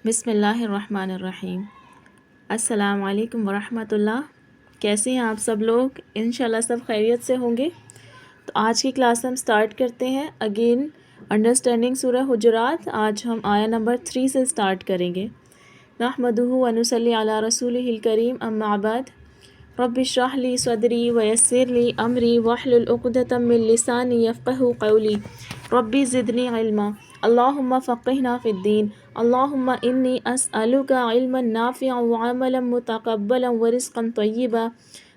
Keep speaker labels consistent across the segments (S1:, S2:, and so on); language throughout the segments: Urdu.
S1: بسم اللہ الرحمن الرحیم۔ السلام علیکم ورحمۃ اللہ۔ کیسے ہیں آپ سب لوگ؟ انشاءاللہ سب خیریت سے ہوں گے۔ تو آج کی کلاس ہم سٹارٹ کرتے ہیں اگین انڈرسٹینڈنگ سورہ حجرات۔ آج ہم آیا نمبر 3 سے سٹارٹ کریں گے۔ نحمدہ و نصلی علی رسولہ الکریم، اما بعد۔ رب اشرح لی صدری ویسر لی امری واحلل عقدۃ من لسانی یفقہوا قولی ربی زدنی علما اللہم فقہنا فی الدین اللہم انی اسألک علما نافعا وعملا متقبلا ورزقا طیبا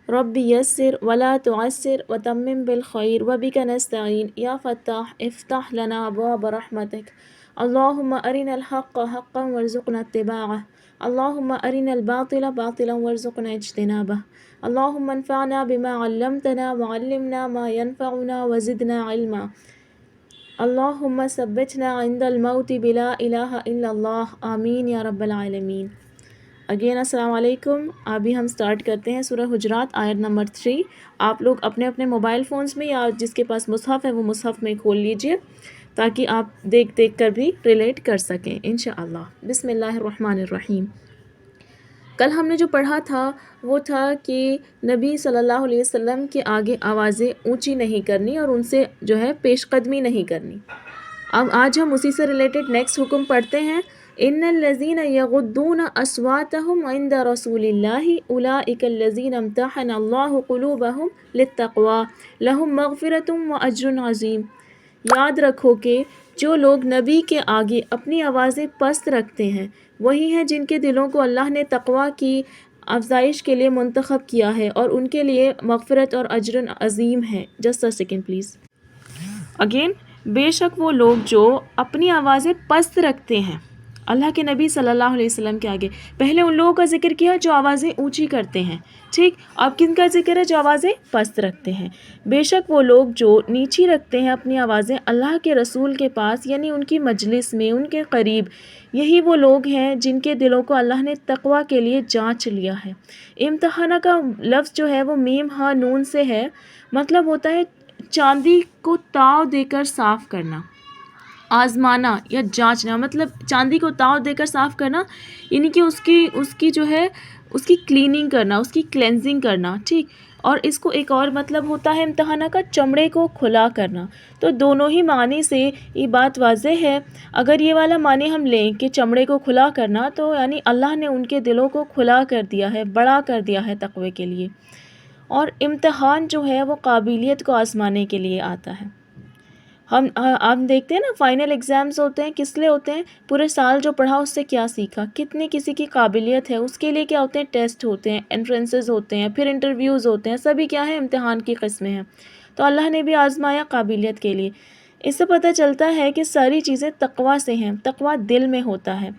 S1: ربی یسر ولا تعسر وتمم بالخیر وبک نستعین یا فتاح افتح لنا ابواب رحمتک اللہم ارنا الحق حقا وارزقنا اتباعہ اللہم ارنا الباطل باطلا وارزقنا اجتنابہ اللہم انفعنا بما علمتنا وعلمنا ما ينفعنا وزدنا علما اللہم ثبتنا عند الموت بلا الہ الا اللہ آمین یا رب العالمین۔ اگین السلام علیکم۔ ابھی ہم سٹارٹ کرتے ہیں سورہ حجرات آیت نمبر 3۔ آپ لوگ اپنے اپنے موبائل فونز میں یا جس کے پاس مصحف ہے وہ مصحف میں کھول لیجئے تاکہ آپ دیکھ کر بھی ریلیٹ کر سکیں انشاءاللہ۔ بسم اللہ الرحمن الرحیم۔ کل ہم نے جو پڑھا تھا وہ تھا کہ نبی صلی اللہ علیہ وسلم کے آگے آوازیں اونچی نہیں کرنی اور ان سے جو ہے پیش قدمی نہیں کرنی۔ اب آج ہم اسی سے ریلیٹڈ نیکسٹ حکم پڑھتے ہیں۔ ان الذین یغضون اصواتهم عند رسول اللہ اولئک الذین امتحن اللہ قلوبهم للتقوی لهم مغفرۃ واجر عظیم۔ یاد رکھو کہ جو لوگ نبی کے آگے اپنی آوازیں پست رکھتے ہیں وہی ہیں جن کے دلوں کو اللہ نے تقوی کی افزائش کے لیے منتخب کیا ہے اور ان کے لیے مغفرت اور اجر عظیم ہے۔ Just a second please. Again, بے شک وہ لوگ جو اپنی آوازیں پست رکھتے ہیں اللہ کے نبی صلی اللہ علیہ وسلم کے آگے، پہلے ان لوگوں کا ذکر کیا جو آوازیں اونچی کرتے ہیں، ٹھیک؟ اب کن کا ذکر ہے جو آوازیں پست رکھتے ہیں؟ بے شک وہ لوگ جو نیچی رکھتے ہیں اپنی آوازیں اللہ کے رسول کے پاس، یعنی ان کی مجلس میں، ان کے قریب، یہی وہ لوگ ہیں جن کے دلوں کو اللہ نے تقوی کے لیے جانچ لیا ہے۔ امتحانہ کا لفظ جو ہے وہ میم ہا نون سے ہے، مطلب ہوتا ہے چاندی کو تاؤ دے کر صاف کرنا، آزمانا یا جانچنا، مطلب چاندی کو تاؤ دے کر صاف کرنا یعنی کہ اس کی جو ہے اس کی کلیننگ کرنا، اس کی کلینزنگ کرنا، ٹھیک؟ اور اس کو ایک اور مطلب ہوتا ہے امتحانہ کا چمڑے کو کھلا کرنا۔ تو دونوں ہی معنی سے یہ بات واضح ہے۔ اگر یہ والا معنی ہم لیں کہ چمڑے کو کھلا کرنا تو یعنی اللہ نے ان کے دلوں کو کھلا کر دیا ہے، بڑا کر دیا ہے تقوی کے لیے۔ اور امتحان جو ہے وہ قابلیت کو آزمانے کے لیے آتا ہے۔ ہم دیکھتے ہیں نا فائنل ایگزامز ہوتے ہیں، کس لیے ہوتے ہیں؟ پورے سال جو پڑھا اس سے کیا سیکھا، کتنی کسی کی قابلیت ہے، اس کے لیے کیا ہوتے ہیں؟ ٹیسٹ ہوتے ہیں، انٹرنسز ہوتے ہیں، پھر انٹرویوز ہوتے ہیں، سبھی کیا ہیں؟ امتحان کی قسمیں ہیں۔ تو اللہ نے بھی آزمایا قابلیت کے لیے۔ اس سے پتہ چلتا ہے کہ ساری چیزیں تقوی سے ہیں، تقوی دل میں ہوتا ہے۔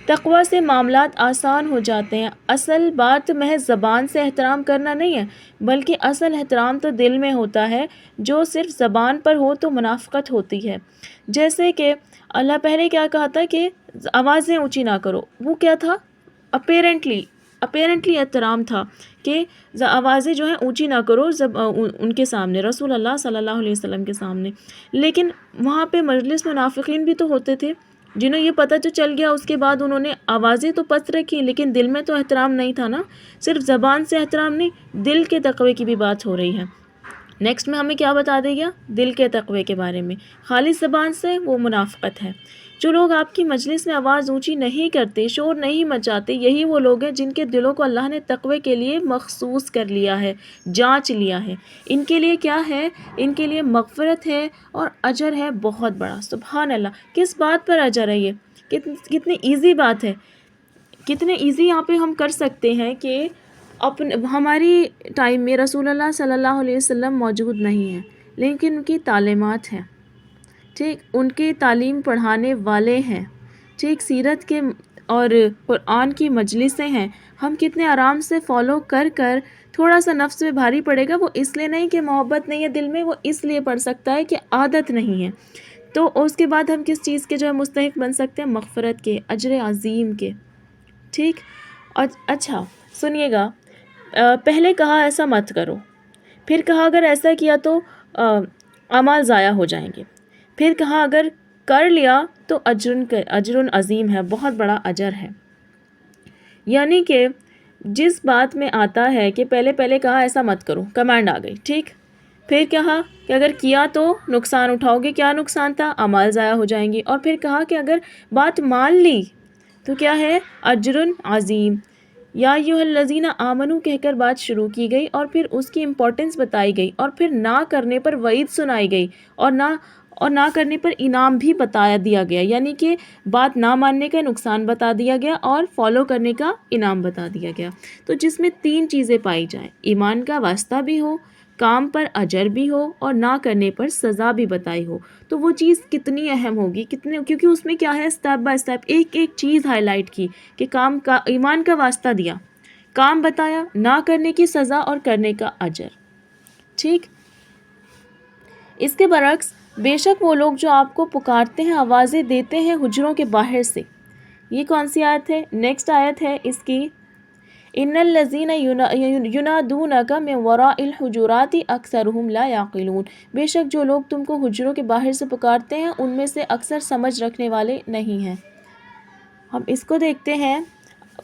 S1: تقوی سے معاملات آسان ہو جاتے ہیں۔ اصل بات محض زبان سے احترام کرنا نہیں ہے، بلکہ اصل احترام تو دل میں ہوتا ہے، جو صرف زبان پر ہو تو منافقت ہوتی ہے۔ جیسے کہ اللہ پہلے کیا کہا تھا کہ آوازیں اونچی نہ کرو، وہ کیا تھا؟ اپیرنٹلی احترام تھا کہ آوازیں جو ہیں اونچی نہ کرو ان کے سامنے، رسول اللہ صلی اللہ علیہ وسلم کے سامنے۔ لیکن وہاں پہ مجلس منافقین بھی تو ہوتے تھے جنہیں یہ پتہ جو چل گیا، اس کے بعد انہوں نے آوازیں تو پست رکھی لیکن دل میں تو احترام نہیں تھا نا۔ صرف زبان سے احترام نہیں، دل کے تقوی کی بھی بات ہو رہی ہے۔ نیکسٹ میں ہمیں کیا بتا دے گا؟ دل کے تقوی کے بارے میں۔ خالص زبان سے وہ منافقت ہے۔ جو لوگ آپ کی مجلس میں آواز اونچی نہیں کرتے، شور نہیں مچاتے، یہی وہ لوگ ہیں جن کے دلوں کو اللہ نے تقوی کے لیے مخصوص کر لیا ہے، جانچ لیا ہے۔ ان کے لیے کیا ہے؟ ان کے لیے مغفرت ہے اور اجر ہے بہت بڑا۔ سبحان اللہ! کس بات پر اجر ہے یہ؟ کتنی ایزی بات ہے، کتنے ایزی یہاں پہ ہم کر سکتے ہیں کہ ہماری ٹائم میں رسول اللہ صلی اللہ علیہ وسلم موجود نہیں ہیں لیکن ان کی تعلیمات ہیں، ٹھیک؟ ان کی تعلیم پڑھانے والے ہیں، ٹھیک؟ سیرت کے اور قرآن کی مجلسیں ہیں، ہم کتنے آرام سے فالو کر تھوڑا سا نفس میں بھاری پڑے گا، وہ اس لیے نہیں کہ محبت نہیں ہے دل میں، وہ اس لیے پڑھ سکتا ہے کہ عادت نہیں ہے۔ تو اس کے بعد ہم کس چیز کے جو ہے مستحق بن سکتے ہیں؟ مغفرت کے، اجر عظیم کے، ٹھیک؟ اچھا سنیے گا، پہلے کہا ایسا مت کرو، پھر کہا اگر ایسا کیا تو اعمال ضائع ہو جائیں گے، پھر کہا اگر کر لیا تو اجر عظیم ہے، بہت بڑا اجر ہے. یعنی کہ جس بات میں آتا ہے کہ پہلے کہا ایسا مت کرو، کمانڈ آ گئی، ٹھیک، پھر کہا کہ اگر کیا تو نقصان اٹھاؤ گے. کیا نقصان تھا؟ اعمال ضائع ہو جائیں گی. اور پھر کہا کہ اگر بات مان لی تو کیا ہے؟ اجر عظیم. یا ایھا الذین آمنو کہہ کر بات شروع کی گئی اور پھر اس کی امپورٹنس بتائی گئی اور پھر نہ کرنے پر وعید سنائی گئی اور نہ کرنے پر انعام بھی بتایا دیا گیا. یعنی کہ بات نہ ماننے کا نقصان بتا دیا گیا اور فالو کرنے کا انعام بتا دیا گیا. تو جس میں 3 چیزیں پائی جائیں، ایمان کا واسطہ بھی ہو، کام پر اجر بھی ہو اور نہ کرنے پر سزا بھی بتائی ہو، تو وہ چیز کتنی اہم ہوگی، کیونکہ اس میں کیا ہے، اسٹیپ بائی اسٹیپ ایک چیز ہائی لائٹ کی کہ کام کا ایمان کا واسطہ دیا، کام بتایا، نہ کرنے کی سزا اور کرنے کا اجر. ٹھیک. اس کے برعکس بے شک وہ لوگ جو آپ کو پکارتے ہیں، آوازیں دیتے ہیں حجروں کے باہر سے. یہ کون سی آیت ہے؟ نیکسٹ آیت ہے اس کی، ان الذین ینادونک من وراء الحجرات اکثرهم لا یعقلون. بے شک جو لوگ تم کو حجروں کے باہر سے پکارتے ہیں ان میں سے اکثر سمجھ رکھنے والے نہیں ہیں. ہم اس کو دیکھتے ہیں.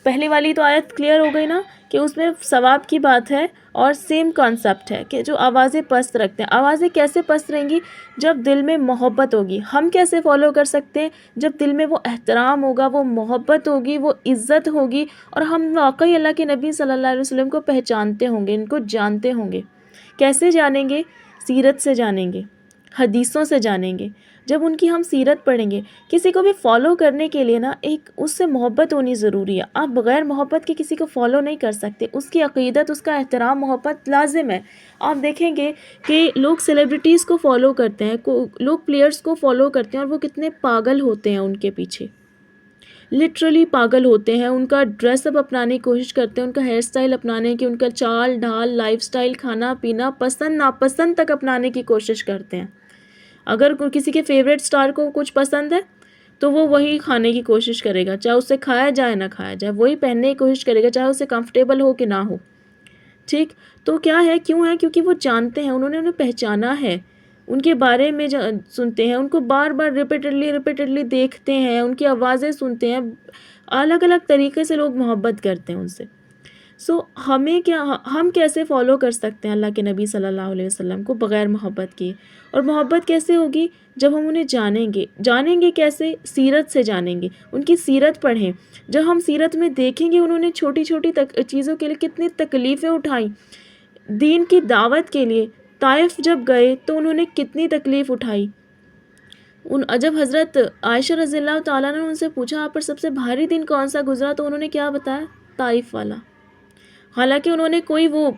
S1: پہلی والی تو آیت کلیئر ہو گئی نا کہ اس میں ثواب کی بات ہے اور سیم کانسیپٹ ہے کہ جو آوازیں پست رکھتے ہیں. آوازیں کیسے پست رہیں گی؟ جب دل میں محبت ہوگی. ہم کیسے فالو کر سکتے ہیں؟ جب دل میں وہ احترام ہوگا، وہ محبت ہوگی، وہ عزت ہوگی اور ہم واقعی اللہ کے نبی صلی اللہ علیہ وسلم کو پہچانتے ہوں گے، ان کو جانتے ہوں گے. کیسے جانیں گے؟ سیرت سے جانیں گے، حدیثوں سے جانیں گے. جب ان کی ہم سیرت پڑھیں گے، کسی کو بھی فالو کرنے کے لیے نا ایک اس سے محبت ہونی ضروری ہے. آپ بغیر محبت کے کسی کو فالو نہیں کر سکتے. اس کی عقیدت، اس کا احترام، محبت لازم ہے. آپ دیکھیں گے کہ لوگ سیلیبریٹیز کو فالو کرتے ہیں، لوگ پلیئرز کو فالو کرتے ہیں اور وہ کتنے پاگل ہوتے ہیں ان کے پیچھے، لٹرلی پاگل ہوتے ہیں. ان کا ڈریس اپ اپنانے کی کوشش کرتے ہیں، ان کا ہیئر سٹائل اپنانے کی، ان کا چال ڈھال، لائف سٹائل، کھانا پینا، پسند ناپسند تک اپنانے کی کوشش کرتے ہیں. اگر کسی کے فیوریٹ سٹار کو کچھ پسند ہے تو وہ وہی کھانے کی کوشش کرے گا، چاہے اسے کھایا جائے نہ کھایا جائے. وہی پہننے کی کوشش کرے گا چاہے اسے کمفرٹیبل ہو کہ نہ ہو. ٹھیک. تو کیا ہے، کیوں ہے؟ کیونکہ وہ جانتے ہیں، انہیں پہچانا ہے، ان کے بارے میں سنتے ہیں، ان کو بار بار ریپیٹڈلی دیکھتے ہیں، ان کی آوازیں سنتے ہیں. الگ الگ طریقے سے لوگ محبت کرتے ہیں ان سے. ہم کیسے فالو کر سکتے ہیں اللہ کے نبی صلی اللہ علیہ وسلم کو بغیر محبت کیے؟ اور محبت کیسے ہوگی؟ جب ہم انہیں جانیں گے کیسے؟ سیرت سے جانیں گے. ان کی سیرت پڑھیں. جب ہم سیرت میں دیکھیں گے انہوں نے چھوٹی چھوٹی چیزوں کے لیے کتنی تکلیفیں اٹھائیں. دین کی دعوت کے لیے طائف جب گئے تو انہوں نے کتنی تکلیف اٹھائی. جب حضرت عائشہ رضی اللہ تعالیٰ نے ان سے پوچھا آپ پر سب سے بھاری دن کون سا گزرا، تو انہوں نے کیا بتایا؟ طائف والا. حالانکہ انہوں نے کوئی وہ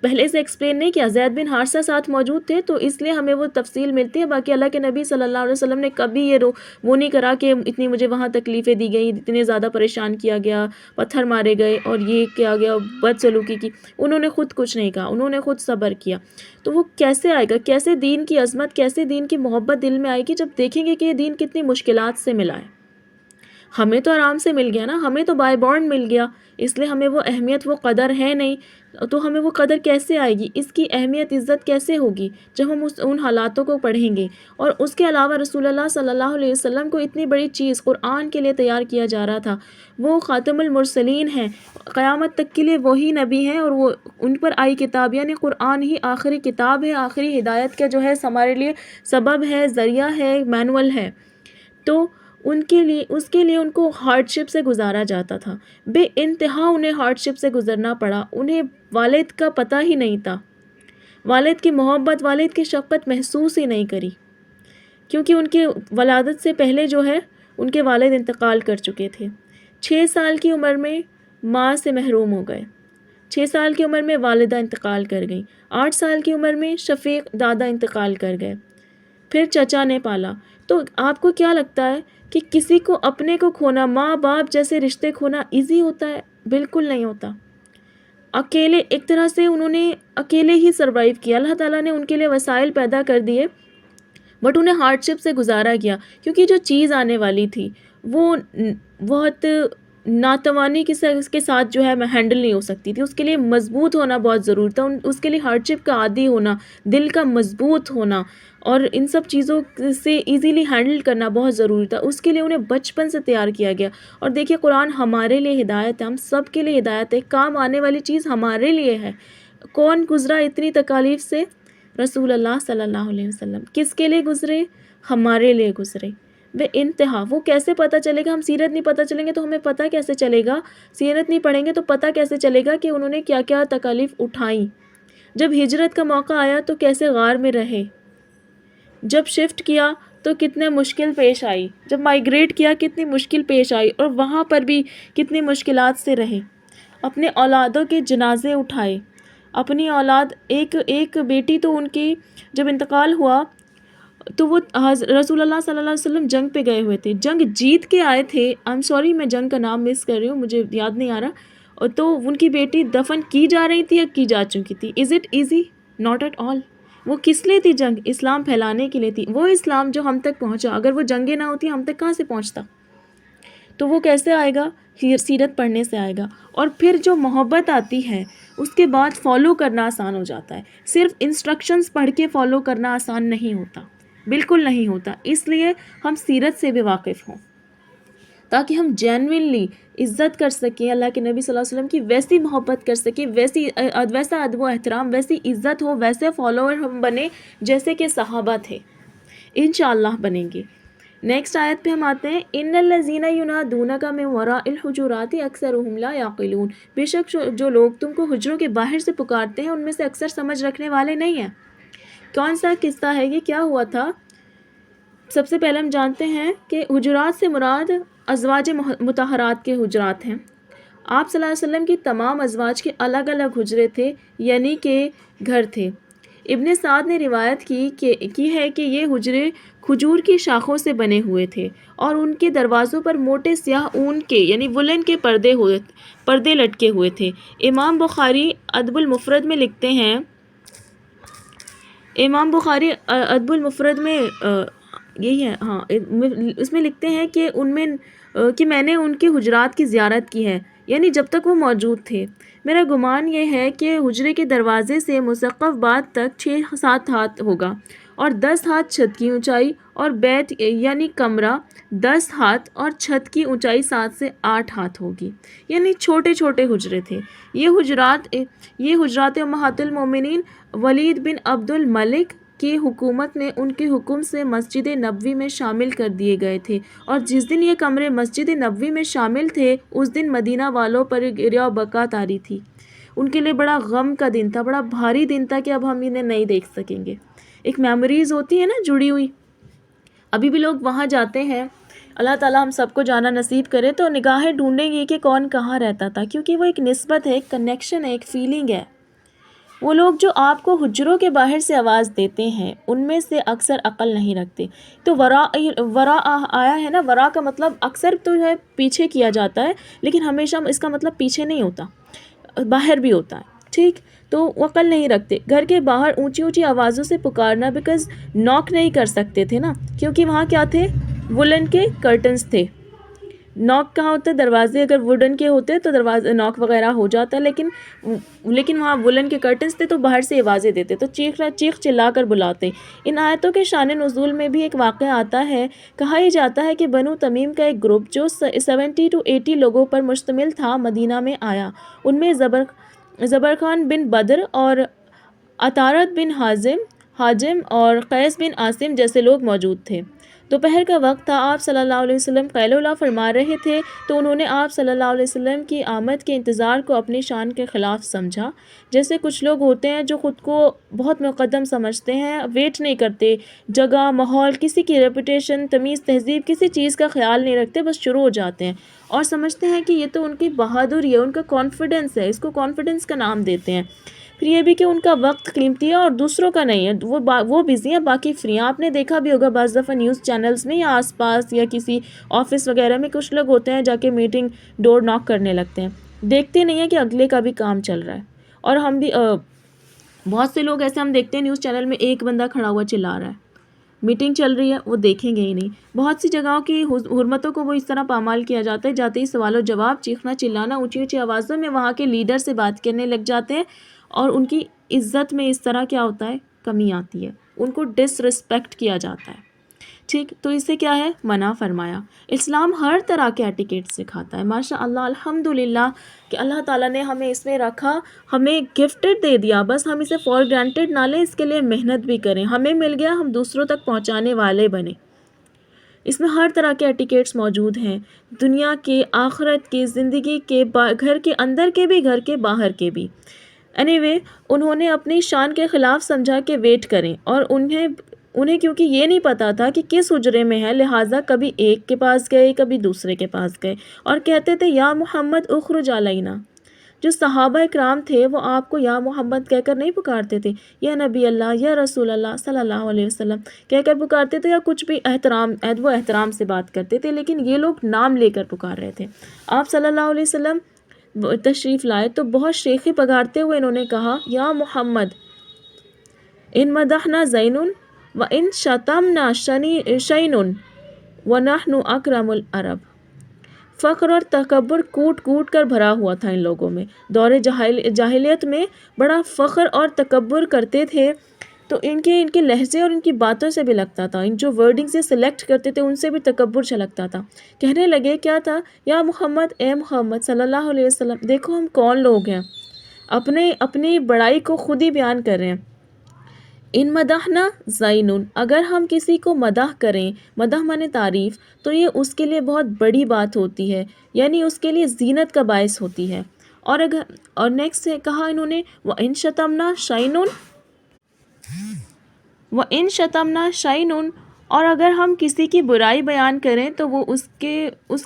S1: پہلے سے ایکسپلین نہیں کیا. زید بن حارثہ ساتھ موجود تھے تو اس لیے ہمیں وہ تفصیل ملتی ہے. باقی اللہ کے نبی صلی اللہ علیہ وسلم نے کبھی یہ وہ نہیں کرا کہ اتنی مجھے وہاں تکلیفیں دی گئی، اتنے زیادہ پریشان کیا گیا، پتھر مارے گئے اور یہ کیا گیا، بد سلوکی کی. انہوں نے خود کچھ نہیں کہا، انہوں نے خود صبر کیا. تو وہ کیسے آئے گا؟ کیسے دین کی عظمت، کیسے دین کی محبت دل میں آئے گی؟ جب دیکھیں گے کہ یہ دین کتنی مشکلات سے ملا ہے. ہمیں تو آرام سے مل گیا نا، ہمیں تو بائی بورن مل گیا، اس لیے ہمیں وہ اہمیت، وہ قدر ہے نہیں. تو ہمیں وہ قدر کیسے آئے گی؟ اس کی اہمیت، عزت کیسے ہوگی جب ہم ان حالاتوں کو پڑھیں گے؟ اور اس کے علاوہ رسول اللہ صلی اللہ علیہ وسلم کو اتنی بڑی چیز قرآن کے لیے تیار کیا جا رہا تھا. وہ خاتم المرسلین ہیں، قیامت تک کے لیے وہی نبی ہیں اور وہ ان پر آئی کتاب، یعنی قرآن ہی آخری کتاب ہے، آخری ہدایت کا جو ہے ہمارے لیے سبب ہے، ذریعہ ہے، مینول ہے. تو اس کے لیے ان کو ہارڈ شپ سے گزارا جاتا تھا. بے انتہا انہیں ہارڈ شپ سے گزرنا پڑا. انہیں والد کا پتہ ہی نہیں تھا، والد کی محبت، والد کی شفقت محسوس ہی نہیں کری، کیونکہ ان کے ولادت سے پہلے جو ہے ان کے والد انتقال کر چکے تھے. 6 سال کی عمر میں ماں سے محروم ہو گئے، 6 سال کی عمر میں والدہ انتقال کر گئیں، 8 سال کی عمر میں شفیق دادا انتقال کر گئے، پھر چچا نے پالا. تو آپ کو کیا لگتا ہے کہ کسی کو اپنے کو کھونا، ماں باپ جیسے رشتے کھونا ایزی ہوتا ہے؟ بالکل نہیں ہوتا. اکیلے ایک طرح سے انہوں نے اکیلے ہی سروائیو کیا. اللہ تعالیٰ نے ان کے لیے وسائل پیدا کر دیے بٹ انہیں ہارڈ شپ سے گزارا گیا، کیونکہ جو چیز آنے والی تھی وہ بہت ناتوانی کے ساتھ جو ہے میں ہینڈل نہیں ہو سکتی تھی. اس کے لیے مضبوط ہونا بہت ضروری تھا. اس کے لیے ہارڈشپ کا عادی ہونا، دل کا مضبوط ہونا اور ان سب چیزوں سے ایزیلی ہینڈل کرنا بہت ضروری تھا. اس کے لیے انہیں بچپن سے تیار کیا گیا. اور دیکھیے قرآن ہمارے لیے ہدایت ہے، ہم سب کے لیے ہدایت ہے. کام آنے والی چیز ہمارے لیے ہے. کون گزرا اتنی تکالیف سے؟ رسول اللہ صلی اللہ علیہ وسلم. کس کے لیے گزرے؟ ہمارے لیے گزرے بے انتہا. وہ کیسے پتہ چلے گا؟ ہم سیرت نہیں پتہ چلیں گے تو ہمیں پتہ کیسے چلے گا؟ سیرت نہیں پڑھیں گے تو پتہ کیسے چلے گا کہ انہوں نے کیا کیا تکالیف اٹھائیں؟ جب ہجرت کا موقع آیا تو کیسے غار میں رہے، جب شفٹ کیا تو کتنے مشکل پیش آئی، جب مائیگریٹ کیا کتنی مشکل پیش آئی، اور وہاں پر بھی کتنی مشکلات سے رہے. اپنے اولادوں کے جنازے اٹھائے. اپنی اولاد ایک بیٹی تو ان کی جب انتقال ہوا تو وہ رسول اللہ صلی اللہ علیہ وسلم جنگ پہ گئے ہوئے تھے، جنگ جیت کے آئے تھے. سوری میں جنگ کا نام مس کر رہی ہوں، مجھے یاد نہیں آ رہا. اور تو ان کی بیٹی دفن کی جا رہی تھی یا کی جا چکی تھی. Is it easy? Not at all. وہ کس لیے تھی جنگ؟ اسلام پھیلانے کے لیے تھی. وہ اسلام جو ہم تک پہنچا، اگر وہ جنگیں نہ ہوتی ہم تک کہاں سے پہنچتا؟ تو وہ کیسے آئے گا؟ سیرت پڑھنے سے آئے گا. اور پھر جو محبت آتی ہے اس کے بعد فالو کرنا آسان ہو جاتا ہے. صرف انسٹرکشنز پڑھ کے فالو کرنا آسان نہیں ہوتا، بالکل نہیں ہوتا. اس لیے ہم سیرت سے بھی واقف ہوں تاکہ ہم جینوینلی عزت کر سکیں اللہ کے نبی صلی اللہ علیہ وسلم کی، ویسی محبت کر سکیں، ویسا ادب و احترام، ویسی عزت ہو، ویسے فالوور ہم بنیں جیسے کہ صحابہ تھے. انشاءاللہ بنیں گے. نیکسٹ آیت پہ ہم آتے ہیں. ان الذین ینادونک من وراء الحجرات اکثرهم لا یعقلون. بے شک جو لوگ تم کو حجروں کے باہر سے پکارتے ہیں ان میں سے اکثر سمجھ رکھنے والے نہیں ہیں. کون سا قصہ ہے یہ؟ کیا ہوا تھا؟ سب سے پہلے ہم جانتے ہیں کہ حجرات سے مراد ازواج مطہرات کے حجرات ہیں. آپ صلی اللہ علیہ وسلم کی تمام ازواج کے الگ الگ حجرے تھے، یعنی کہ گھر تھے. ابن سعد نے روایت کی ہے کہ یہ حجرے کھجور کی شاخوں سے بنے ہوئے تھے اور ان کے دروازوں پر موٹے سیاہ اون کے یعنی وولن کے پردے لٹکے ہوئے تھے. امام بخاری ادب المفرد میں لکھتے ہیں، امام بخاری ادب المفرد میں یہی ہے ہاں، اس میں لکھتے ہیں کہ میں نے ان کے حجرات کی زیارت کی ہے، یعنی جب تک وہ موجود تھے. میرا گمان یہ ہے کہ حجرے کے دروازے سے مسقف بات تک 6-7 ہاتھ ہوگا اور 10 ہاتھ چھت کی اونچائی، اور بیت یعنی کمرہ 10 ہاتھ اور چھت کی اونچائی 7 سے 8 ہاتھ ہوگی، یعنی چھوٹے چھوٹے حجرے تھے. یہ حجرات امہات المومنین ولید بن عبد الملک کی حکومت میں ان کے حکم سے مسجد نبوی میں شامل کر دیے گئے تھے، اور جس دن یہ کمرے مسجد نبوی میں شامل تھے اس دن مدینہ والوں پر گریا و بکا طاری تھی. ان کے لیے بڑا غم کا دن تھا، بڑا بھاری دن تھا کہ اب ہم انہیں نہیں دیکھ سکیں گے. ایک میموریز ہوتی ہے نا جڑی ہوئی. ابھی بھی لوگ وہاں جاتے ہیں. اللہ تعالیٰ ہم سب کو جانا نصیب کرے تو نگاہیں ڈھونڈیں گی کہ کون کہاں رہتا تھا، کیونکہ وہ ایک نسبت ہے، ایک کنیکشن ہے، ایک فیلنگ ہے. وہ لوگ جو آپ کو حجروں کے باہر سے آواز دیتے ہیں ان میں سے اکثر عقل نہیں رکھتے. تو ورا آیا ہے نا، ورا کا مطلب اکثر تو ہے پیچھے کیا جاتا ہے، لیکن ہمیشہ اس کا مطلب پیچھے نہیں ہوتا، باہر بھی ہوتا ہے. ٹھیک، تو وہ عقل نہیں رکھتے. گھر کے باہر اونچی اونچی آوازوں سے پکارنا، بیکاز ناک نہیں کر سکتے تھے نا، کیونکہ وہاں کیا تھے؟ وولن کے کرٹنز تھے. ناک کہاں ہوتا ہے؟ دروازے اگر ووڈن کے ہوتے تو دروازے ناک وغیرہ ہو جاتا، لیکن وہاں وولن کے کرٹنز تھے تو باہر سے آوازیں دیتے، تو چیخ چلا کر بلاتے. ان آیتوں کے شان نزول میں بھی ایک واقعہ آتا ہے. کہا یہ جاتا ہے کہ بنو تمیم کا ایک گروپ جو 70 to 80 لوگوں پر مشتمل تھا مدینہ میں آیا. ان میں زبرخان بن بدر اور عطارد بن حاجم اور قیس بن عاصم جیسے لوگ موجود تھے. دوپہر کا وقت تھا. آپ صلی اللہ علیہ وسلم قیل ولا فرما رہے تھے تو انہوں نے آپ صلی اللہ علیہ وسلم کی آمد کے انتظار کو اپنی شان کے خلاف سمجھا. جیسے کچھ لوگ ہوتے ہیں جو خود کو بہت مقدم سمجھتے ہیں، ویٹ نہیں کرتے، جگہ، ماحول، کسی کی ریپوٹیشن، تمیز، تہذیب، کسی چیز کا خیال نہیں رکھتے، بس شروع ہو جاتے ہیں اور سمجھتے ہیں کہ یہ تو ان کی بہادری ہے، ان کا کانفیڈنس ہے، اس کو کانفیڈنس کا نام دیتے ہیں. پھر یہ بھی کہ ان کا وقت قیمتی ہے اور دوسروں کا نہیں ہے، وہ بزی ہیں، باقی فری ہیں. آپ نے دیکھا بھی ہوگا بعض دفعہ نیوز چینلز میں یا آس پاس یا کسی آفس وغیرہ میں کچھ لوگ ہوتے ہیں جا کے میٹنگ ڈور ناک کرنے لگتے ہیں، دیکھتے نہیں ہیں کہ اگلے کا بھی کام چل رہا ہے. اور ہم بھی بہت سے لوگ ایسے ہم دیکھتے ہیں نیوز چینل میں ایک بندہ کھڑا ہوا چلا رہا ہے، میٹنگ چل رہی ہے وہ دیکھیں گے ہی نہیں. بہت سی جگہوں کی حرمتوں کو وہ اس طرح پامال کیا جاتا ہے، جاتے ہی سوال و جواب، چیخنا چلانا، اونچی اونچی آوازوں میں وہاں کے لیڈر سے بات کرنے لگ جاتے ہیں، اور ان کی عزت میں اس طرح کیا ہوتا ہے، کمی آتی ہے، ان کو ڈس رسپیکٹ کیا جاتا ہے. ٹھیک، تو اس سے کیا ہے، منع فرمایا. اسلام ہر طرح کے ایٹیکیٹ سکھاتا ہے. ماشاء اللہ، الحمدللہ کہ اللہ تعالیٰ نے ہمیں اس میں رکھا، ہمیں گفٹڈ دے دیا، بس ہم اسے فار گرانٹیڈ نہ لیں، اس کے لیے محنت بھی کریں. ہمیں مل گیا، ہم دوسروں تک پہنچانے والے بنیں. اس میں ہر طرح کے ایٹیکیٹس موجود ہیں، دنیا کے، آخرت کے، زندگی کے، گھر کے اندر کے بھی، گھر کے باہر کے بھی. انہوں نے اپنی شان کے خلاف سمجھا کہ ویٹ کریں، اور انہیں کیونکہ یہ نہیں پتا تھا کہ کس حجرے میں ہے، لہٰذا کبھی ایک کے پاس گئے، کبھی دوسرے کے پاس گئے، اور کہتے تھے یا محمد اخرج علینا. جو صحابہ کرام تھے وہ آپ کو یا محمد کہہ کر نہیں پکارتے تھے، یا نبی اللہ، یا رسول اللہ صلی اللہ علیہ وسلم کہہ کر پکارتے تھے، یا کچھ بھی وہ احترام سے بات کرتے تھے، لیکن یہ لوگ نام لے کر پکار رہے تھے. آپ صلی اللہ علیہ وسلم تشریف لائے تو بہت شیخی پگارتے ہوئے انہوں نے کہا یا محمد ان مدحنا زین و ان شتمنا شین ونحن اکرم العرب. فخر اور تکبر کوٹ کوٹ کر بھرا ہوا تھا ان لوگوں میں. دور جاہلیت میں بڑا فخر اور تکبر کرتے تھے، تو ان کے لہجے اور ان کی باتوں سے بھی لگتا تھا، ان جو ورڈنگ سے سلیکٹ کرتے تھے ان سے بھی تکبر چھلکتا تھا. کہنے لگے کیا تھا، یا محمد، اے محمد صلی اللہ علیہ وسلم، دیکھو ہم کون لوگ ہیں، اپنی بڑائی کو خود ہی بیان کر رہے ہیں. ان مدحنا زین، اگر ہم کسی کو مدح کریں، مدح مانے تعریف، تو یہ اس کے لیے بہت بڑی بات ہوتی ہے، یعنی اس کے لیے زینت کا باعث ہوتی ہے. اور نیکسٹ سے کہا انہوں نے وَإِن شَتَمْنَا شَيْءٌ وَإِن شَتَمْنَا شَيْءٌ، اور اگر ہم کسی کی برائی بیان کریں تو وہ اس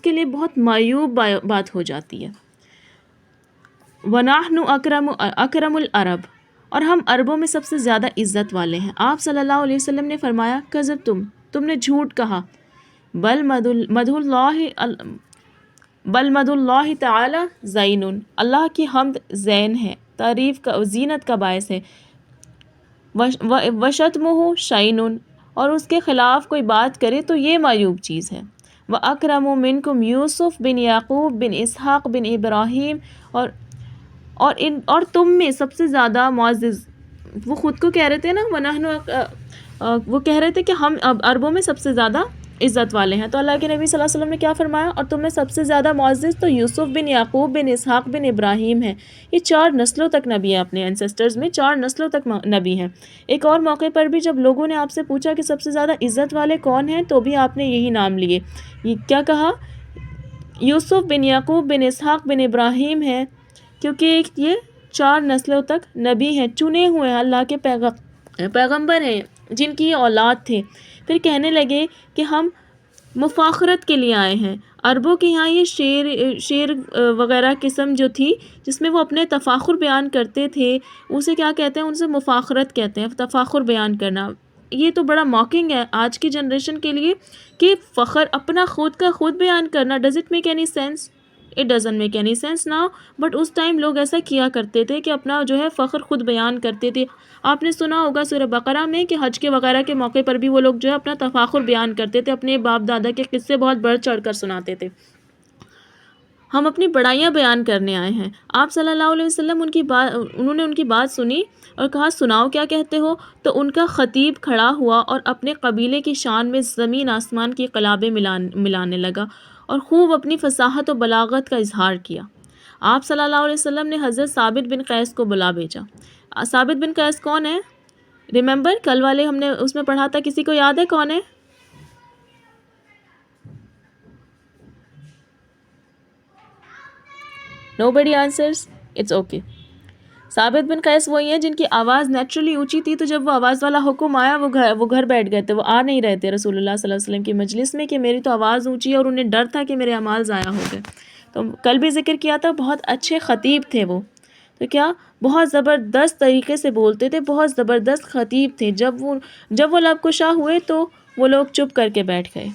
S1: کے لیے بہت معیوب بات ہو جاتی ہے. وَنَحْنُ أَكْرَمُ الْعَرَبِ، اور ہم عربوں میں سب سے زیادہ عزت والے ہیں. آپ صلی اللہ علیہ وسلم نے فرمایا کذب، تم نے جھوٹ کہا. بل مد اللہ تعالی زین، اللہ کی حمد زین ہے، تعریف کا، زینت کا باعث ہے. وشتمہ شین، اور اس کے خلاف کوئی بات کرے تو یہ معیوب چیز ہے. وَأَكْرَمُ مِنْكُمْ یوسف بن یعقوب بن اسحاق بن ابراہیم، اور تم میں سب سے زیادہ معزز، وہ خود کو کہہ رہے تھے نا، وہ کہہ رہے تھے کہ ہم عربوں میں سب سے زیادہ عزت والے ہیں. تو اللہ کے نبی صلی اللہ علیہ وسلم نے کیا فرمایا، اور تم میں سب سے زیادہ معزز تو یوسف بن یعقوب بن اسحاق بن ابراہیم ہیں. یہ 4 نسلوں تک نبی ہیں، اپنے انسیسٹرز میں 4 نسلوں تک نبی ہیں. ایک اور موقع پر بھی جب لوگوں نے آپ سے پوچھا کہ سب سے زیادہ عزت والے کون ہیں، تو بھی آپ نے یہی نام لیے. یہ کیا کہا، یوسف بن یعقوب بن اسحاق بن ابراہیم ہیں، کیونکہ یہ 4 نسلوں تک نبی ہیں، چنے ہوئے ہیں، اللہ کے پیغمبر ہیں، جن کی یہ اولاد تھے. پھر کہنے لگے کہ ہم مفاخرت کے لیے آئے ہیں. عربوں کے یہاں یہ شعر وغیرہ قسم جو تھی، جس میں وہ اپنے تفاخر بیان کرتے تھے، اسے کیا کہتے ہیں، ان سے مفاخرت کہتے ہیں، تفاخر بیان کرنا. یہ تو بڑا موکنگ ہے آج کی جنریشن کے لیے کہ فخر اپنا خود کا خود بیان کرنا. Does it make any sense? It doesn't make any sense now, but اس ٹائم لوگ ایسا کیا کرتے تھے کہ اپنا جو ہے فخر خود بیان کرتے تھے. آپ نے سنا ہوگا سورہ بقرہ میں کہ حج کے وغیرہ کے موقع پر بھی وہ لوگ جو ہے اپنا تفاخر بیان کرتے تھے، اپنے باپ دادا کے قصے بہت بڑھ چڑھ کر سناتے تھے. ہم اپنی بڑائیاں بیان کرنے آئے ہیں. آپ صلی اللہ علیہ وسلم انہوں نے ان کی بات سنی اور کہا سناؤ کیا کہتے ہو. تو ان کا خطیب کھڑا ہوا اور اپنے قبیلے کی شان میں زمین آسمان کی قلابیں ملانے لگا اور خوب اپنی فصاحت و بلاغت کا اظہار کیا. آپ صلی اللہ علیہ وسلم نے حضرت ثابت بن قیس کو بلا بھیجا. ثابت بن قیس کون ہے؟ ریممبر کل والے ہم نے اس میں پڑھا تھا، کسی کو یاد ہے کون ہے؟ Nobody answers? It's okay. ثابت بن قیس وہی ہیں جن کی آواز نیچرلی اونچی تھی، تو جب وہ آواز والا حکم آیا وہ گھر بیٹھ گئے تھے، وہ آ نہیں رہے تھے رسول اللہ صلی اللہ علیہ وسلم کی مجلس میں کہ میری تو آواز اونچی ہے، اور انہیں ڈر تھا کہ میرے اعمال ضائع ہو گئے. تو کل بھی ذکر کیا تھا، بہت اچھے خطیب تھے وہ. تو کیا بہت زبردست طریقے سے بولتے تھے، بہت زبردست خطیب تھے. جب وہ لب کشا ہوئے تو وہ لوگ چپ کر کے بیٹھ گئے.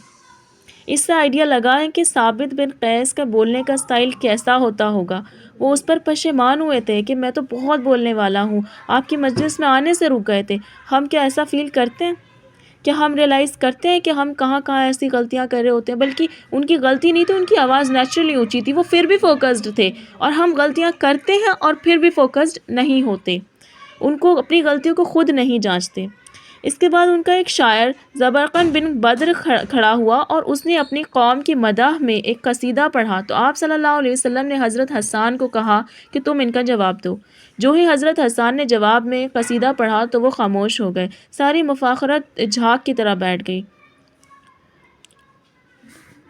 S1: اس سے آئیڈیا لگائیں کہ ثابت بن قیس کا بولنے کا سٹائل کیسا ہوتا ہوگا. وہ اس پر پشیمان ہوئے تھے کہ میں تو بہت بولنے والا ہوں، آپ کی مجلس میں آنے سے رک گئے تھے. ہم کیا ایسا فیل کرتے ہیں؟ کیا ہم ریئلائز کرتے ہیں کہ ہم کہاں کہاں ایسی غلطیاں کر رہے ہوتے ہیں؟ بلکہ ان کی غلطی نہیں تھی، ان کی آواز نیچرلی اونچی تھی، وہ پھر بھی فوکسڈ تھے، اور ہم غلطیاں کرتے ہیں اور پھر بھی فوکسڈ نہیں ہوتے، ان کو اپنی غلطیوں کو خود نہیں جانچتے۔ اس کے بعد ان کا ایک شاعر زبرقن بن بدر کھڑا ہوا اور اس نے اپنی قوم کی مدح میں ایک قصیدہ پڑھا، تو آپ صلی اللہ علیہ وسلم نے حضرت حسان کو کہا کہ تم ان کا جواب دو۔ جو ہی حضرت حسان نے جواب میں قصیدہ پڑھا تو وہ خاموش ہو گئے، ساری مفاخرت جھاگ کی طرح بیٹھ گئی۔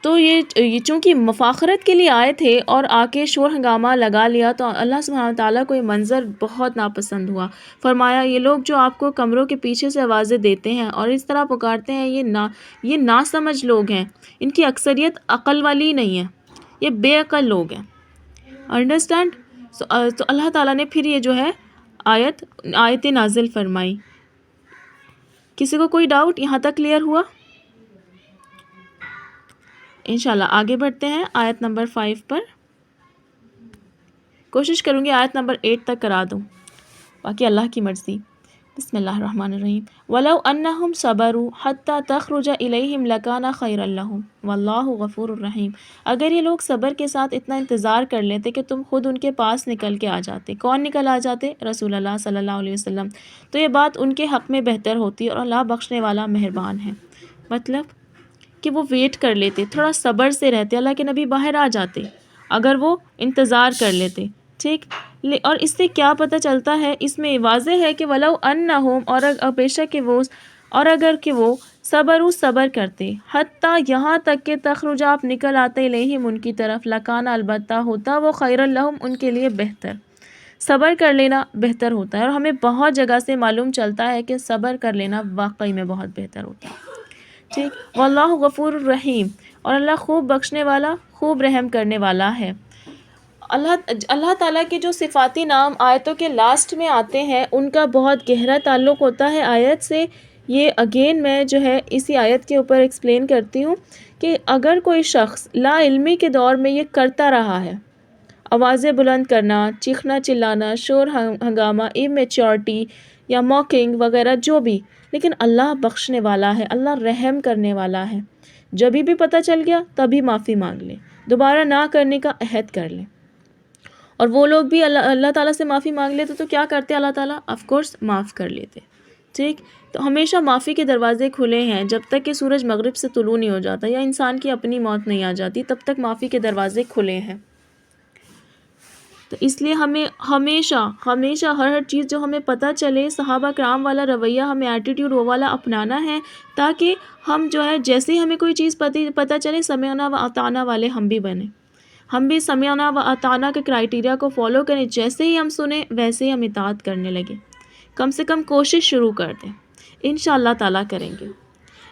S1: تو یہ چونکہ مفاخرت کے لیے آئے تھے اور آ کے شور ہنگامہ لگا لیا، تو اللہ سبحانہ تعالیٰ کو یہ منظر بہت ناپسند ہوا۔ فرمایا یہ لوگ جو آپ کو کمروں کے پیچھے سے آوازیں دیتے ہیں اور اس طرح پکارتے ہیں، یہ ناسمجھ لوگ ہیں، ان کی اکثریت عقل والی نہیں ہے، یہ بے عقل لوگ ہیں۔ انڈرسٹینڈ؟ تو اللہ تعالیٰ نے پھر یہ جو ہے آیت نازل فرمائی۔ کسی کو کوئی ڈاؤٹ یہاں تک کلیئر ہوا؟ انشاءاللہ آگے بڑھتے ہیں آیت نمبر 5 پر۔ کوشش کروں گی آیت نمبر 8 تک کرا دوں، باقی اللہ کی مرضی۔ بسم اللہ الرحمن الرحیم۔ وَلَوْ أَنَّهُمْ صَبَرُوا حَتَّى تَخْرُجَ إِلَيْهِمْ لَكَانَ خَيْرًا لَهُمْ وَاللَّهُ غَفُورٌ رَحِيمٌ۔ اگر یہ لوگ صبر کے ساتھ اتنا انتظار کر لیتے کہ تم خود ان کے پاس نکل کے آ جاتے۔ کون نکل آ جاتے؟ رسول اللہ صلی اللہ علیہ وسلم۔ تو یہ بات ان کے حق میں بہتر ہوتی اور اللہ بخشنے والا مہربان ہے۔ مطلب کہ وہ ویٹ کر لیتے، تھوڑا صبر سے رہتے، اللہ کے نبی باہر آ جاتے اگر وہ انتظار کر لیتے، ٹھیک۔ اور اس سے کیا پتہ چلتا ہے؟ اس میں واضح ہے کہ وَلَوْ أَنَّهُمْ اور بے شک کہ وہ اور اگر کہ وہ صبر کرتے، حتیٰ یہاں تک کہ تخرج آپ نکل آتے الیہم ان کی طرف، لکان البتہ ہوتا وہ خیر لہم ان کے لیے بہتر۔ صبر کر لینا بہتر ہوتا ہے، اور ہمیں بہت جگہ سے معلوم چلتا ہے کہ صبر کر لینا واقعی میں بہت بہتر ہوتا ہے، ٹھیک۔ واللہ غفور الرحیم، اور اللہ خوب بخشنے والا، خوب رحم کرنے والا ہے۔ اللہ تعالیٰ کے جو صفاتی نام آیتوں کے لاسٹ میں آتے ہیں ان کا بہت گہرا تعلق ہوتا ہے آیت سے۔ یہ اگین میں جو ہے اسی آیت کے اوپر ایکسپلین کرتی ہوں کہ اگر کوئی شخص لا علمی کے دور میں یہ کرتا رہا ہے، آوازیں بلند کرنا، چیخنا چلانا، شور ہنگامہ، ایمیچورٹی یا موکنگ وغیرہ جو بھی، لیکن اللہ بخشنے والا ہے، اللہ رحم کرنے والا ہے، جبھی بھی پتہ چل گیا تبھی معافی مانگ لیں، دوبارہ نہ کرنے کا عہد کر لیں۔ اور وہ لوگ بھی اللہ تعالیٰ سے معافی مانگ لیتے تو کیا کرتے اللہ تعالیٰ؟ آف کورس معاف کر لیتے، ٹھیک۔ تو ہمیشہ معافی کے دروازے کھلے ہیں، جب تک کہ سورج مغرب سے طلوع نہیں ہو جاتا یا انسان کی اپنی موت نہیں آ جاتی تب تک معافی کے دروازے کھلے ہیں۔ تو اس لیے ہمیں ہمیشہ ہر چیز جو ہمیں پتہ چلے، صحابہ کرام والا رویہ، ہمیں ایٹیٹیوڈ وہ والا اپنانا ہے، تاکہ ہم جو ہے جیسے ہی ہمیں کوئی چیز پتہ چلے سمعنا و اطعنا والے ہم بھی بنیں، ہم بھی سمعنا و اطعنا کے کرائیٹیریا کو فالو کریں، جیسے ہی ہم سنیں ویسے ہی ہم اطاعت کرنے لگیں، کم سے کم کوشش شروع کر دیں، انشاءاللہ تعالیٰ کریں گے۔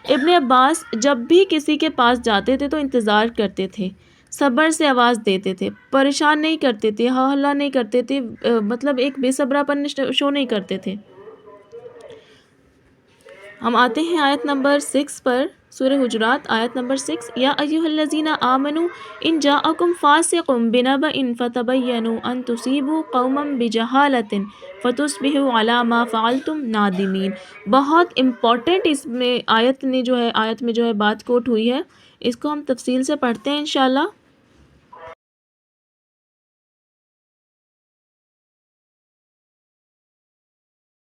S1: ابن عباس جب بھی کسی کے پاس جاتے تھے تو انتظار کرتے تھے، صبر سے آواز دیتے تھے، پریشان نہیں کرتے تھے، ہا ہلا نہیں کرتے تھے، مطلب ایک بے صبرا پن شو نہیں کرتے تھے۔ ہم آتے ہیں آیت نمبر 6 پر، سورہ حجرات آیت نمبر 6۔ یا ایھا الذین آمنوا ان جاءکم فاسق بنبأ فتبینوا ان تصیبوا قوما بجہالۃ فتصبحوا علی ما فعلتم نادمین۔ بہت امپورٹنٹ اس میں آیت میں جو ہے بات کوٹ ہوئی ہے، اس کو ہم تفصیل سے پڑھتے ہیں انشاءاللہ۔